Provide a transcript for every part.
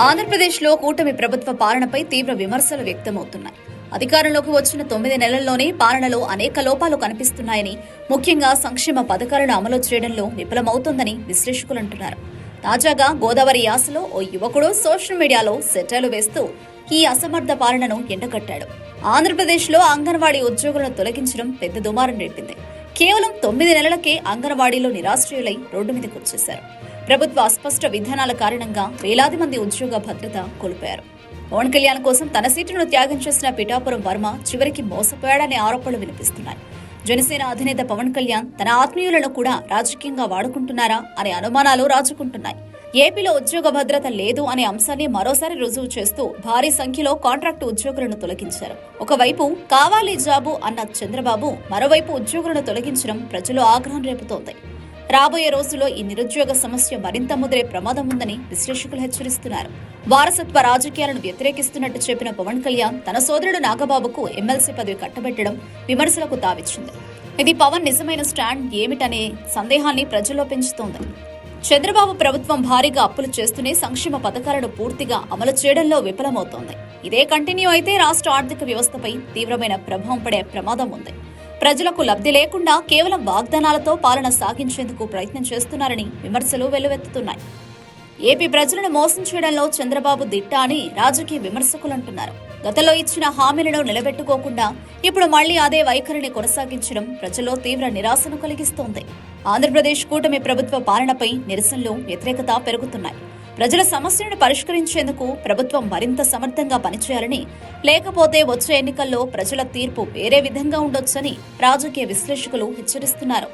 ఆంధ్రప్రదేశ్లో కూటమి ప్రభుత్వ పాలనపై తీవ్ర విమర్శలు వ్యక్తమవుతున్నాయి. అధికారంలోకి వచ్చిన 9 నెలల్లోనే పాలనలో అనేక లోపాలు కనిపిస్తున్నాయని, ముఖ్యంగా సంక్షేమ పథకాలను అమలు చేయడంలో విఫలమవుతోందని విశ్లేషకులు అంటున్నారు. తాజాగా గోదావరి యాసలో ఓ యువకుడు సోషల్ మీడియాలో సెటైర్లు వేస్తూ ఈ అసమర్థ పాలనను ఎండగట్టాడు. ఆంధ్రప్రదేశ్లో అంగన్వాడీ ఉద్యోగులను తొలగించడం పెద్ద దుమారం రేపింది. కేవలం 9 నెలలకే అంగన్వాడీలో నిరాశ్రయులై రోడ్డు మీదకి వచ్చేశారు. ప్రభుత్వ అస్పష్ట విధానాల కారణంగా వేలాది మంది ఉద్యోగ భద్రత కోల్పోయారు. పవన్ కళ్యాణ్ కోసం తన సీటును త్యాగం చేసిన పిఠాపురం వర్మ చివరికి మోసపోయాడనే ఆరోపణలు వినిపిస్తున్నాయి. జనసేన అధినేత పవన్ కళ్యాణ్ తన ఆత్మీయులను కూడా రాజకీయంగా వాడుకుంటున్నారా అనే అనుమానాలు రాజుకుంటున్నాయి. ఏపీలో ఉద్యోగ భద్రత లేదు అనే అంశాన్ని మరోసారి రుజువు చేస్తూ భారీ సంఖ్యలో కాంట్రాక్టు ఉద్యోగులను తొలగించారు. ఒకవైపు కావాలి జాబు అన్న చంద్రబాబు, మరోవైపు ఉద్యోగులను తొలగించడం ప్రజలు ఆగ్రహం రేపుతోంది. రాబోయే రోజుల్లో ఈ నిరుద్యోగ సమస్య మరింత ముదిరే ప్రమాదం ఉందని విశ్లేషకులు హెచ్చరిస్తున్నారు. వారసత్వ రాజకీయాలను వ్యతిరేకిస్తున్నట్టు చెప్పిన పవన్ కళ్యాణ్ తన సోదరుడు నాగబాబుకు ఎమ్మెల్సీ పదవి కట్టబెట్టడం విమర్శలకు తావిచ్చింది. ఇది పవన్ నిజమైన స్టాండ్ ఏమిటనే సందేహాన్ని ప్రజల్లో పెంచుతోంది. చంద్రబాబు ప్రభుత్వం భారీగా అప్పులు చేస్తూనే సంక్షేమ పథకాలను పూర్తిగా అమలు చేయడంలో విఫలమవుతోంది. ఇదే కంటిన్యూ అయితే రాష్ట్ర ఆర్థిక వ్యవస్థపై తీవ్రమైన ప్రభావం పడే ప్రమాదం ఉంది. ప్రజలకు లబ్ధి లేకుండా కేవలం వాగ్దానాలతో పాలన సాగించేందుకు ప్రయత్నం చేస్తున్నారని విమర్శలు వెల్లువెత్తుతున్నాయి. ఏపీ ప్రజలను మోసం చేయడంలో చంద్రబాబు దిట్ట అని రాజకీయ విమర్శకులు అంటున్నారు. గతంలో ఇచ్చిన హామీలను నిలబెట్టుకోకుండా ఇప్పుడు మళ్లీ అదే వైఖరిని కొనసాగించడం ప్రజల్లో తీవ్ర నిరాశను కలిగిస్తోంది. ఆంధ్రప్రదేశ్ కూటమి ప్రభుత్వ పాలనపై నిరసనలు, వ్యతిరేకత పెరుగుతున్నాయి. ప్రజల సమస్యలను పరిష్కరించేందుకు ప్రభుత్వం మరింత సమర్థంగా పనిచేయాలని, లేకపోతే వచ్చే ఎన్నికల్లో ప్రజల తీర్పు వేరే విధంగా ఉండొచ్చని రాజకీయ విశ్లేషకులు హెచ్చరిస్తున్నారు.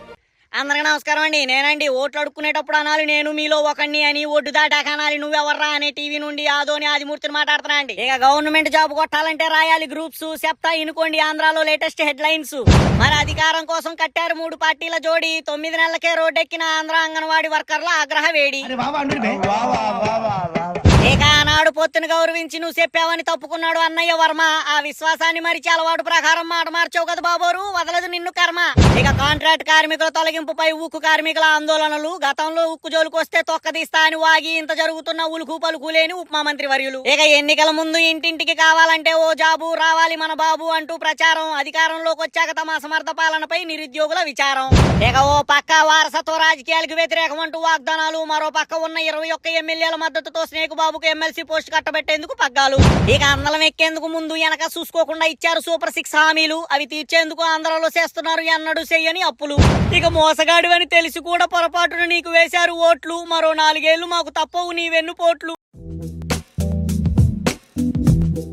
అందరికీ నమస్కారం అండి. నేనండి ఓట్లు అడుక్కునేటప్పుడు అనాలి నేను మీలో ఒకడిని అని, ఓటు దాటాక అనాలి నువ్వెవర్రా అనే టీవీ నుండి ఆదోని ఆదిమూర్తిని మాట్లాడుతున్నా అండి. ఇక గవర్నమెంట్ జాబ్ కొట్టాలంటే రాయాలి గ్రూప్స్, చెప్తా ఇనుకోండి ఆంధ్రాలో లేటెస్ట్ హెడ్ లైన్స్. మరి అధికారం కోసం కట్టారు 3 పార్టీల జోడి, 9 నెలలకే రోడ్డెక్కిన ఆంధ్ర అంగన్వాడీ వర్కర్ల ఆగ్రహ వేడి. ఇక ఆనాడు పొత్తును గౌరవించి నువ్వు చెప్పావని తప్పుకున్నాడు అన్నయ్య వర్మ. ఆ విశ్వాసాన్ని మరిచి అలవాటు ప్రకారం మాట మార్చావు కదా బాబోరు, వదలదు నిన్ను కర్మ. ఇక కాంట్రాక్ట్ కార్మికుల తొలగింపుపై ఉక్కు కార్మికుల ఆందోళనలు. గతంలో ఉక్కు జోలుకొస్తే తొక్కదీస్తా అని వాగి ఇంత జరుగుతున్న ఉలుకు పలుకు లేని ఉపమా మంత్రి వర్యులు. ఇక ఎన్నికల ముందు ఇంటింటికి కావాలంటే ఓ జాబు రావాలి మన బాబు అంటూ ప్రచారం. అధికారంలోకి వచ్చాక తమ అసమర్థ పాలనపై నిరుద్యోగుల విచారం. ఇక ఓ పక్క వారసత్వ రాజకీయాలకు వ్యతిరేకం అంటూ వాగ్దానాలు, మరో పక్క ఉన్న 21 ఎమ్మెల్యేల మద్దతుతో స్నేక్ బాబుకు ఎమ్మెల్సీ పోస్ట్ కట్టబెట్టేందుకు పగ్గాలు. ఇక అందలం ఎక్కేందుకు ముందు వెనక చూసుకోకుండా ఇచ్చారు సూపర్ 6 హామీలు. అవి తీర్చేందుకు ఆంధ్రలో చేస్తున్నారు ఎన్నడూ చెయ్యని అప్పులు. ఇక మోసగాడు అని తెలిసి కూడా పొరపాటున నీకు వేశారు ఓట్లు. మరో 4 ఏళ్లు మాకు తప్పవు నీ వెన్నుపోట్లు.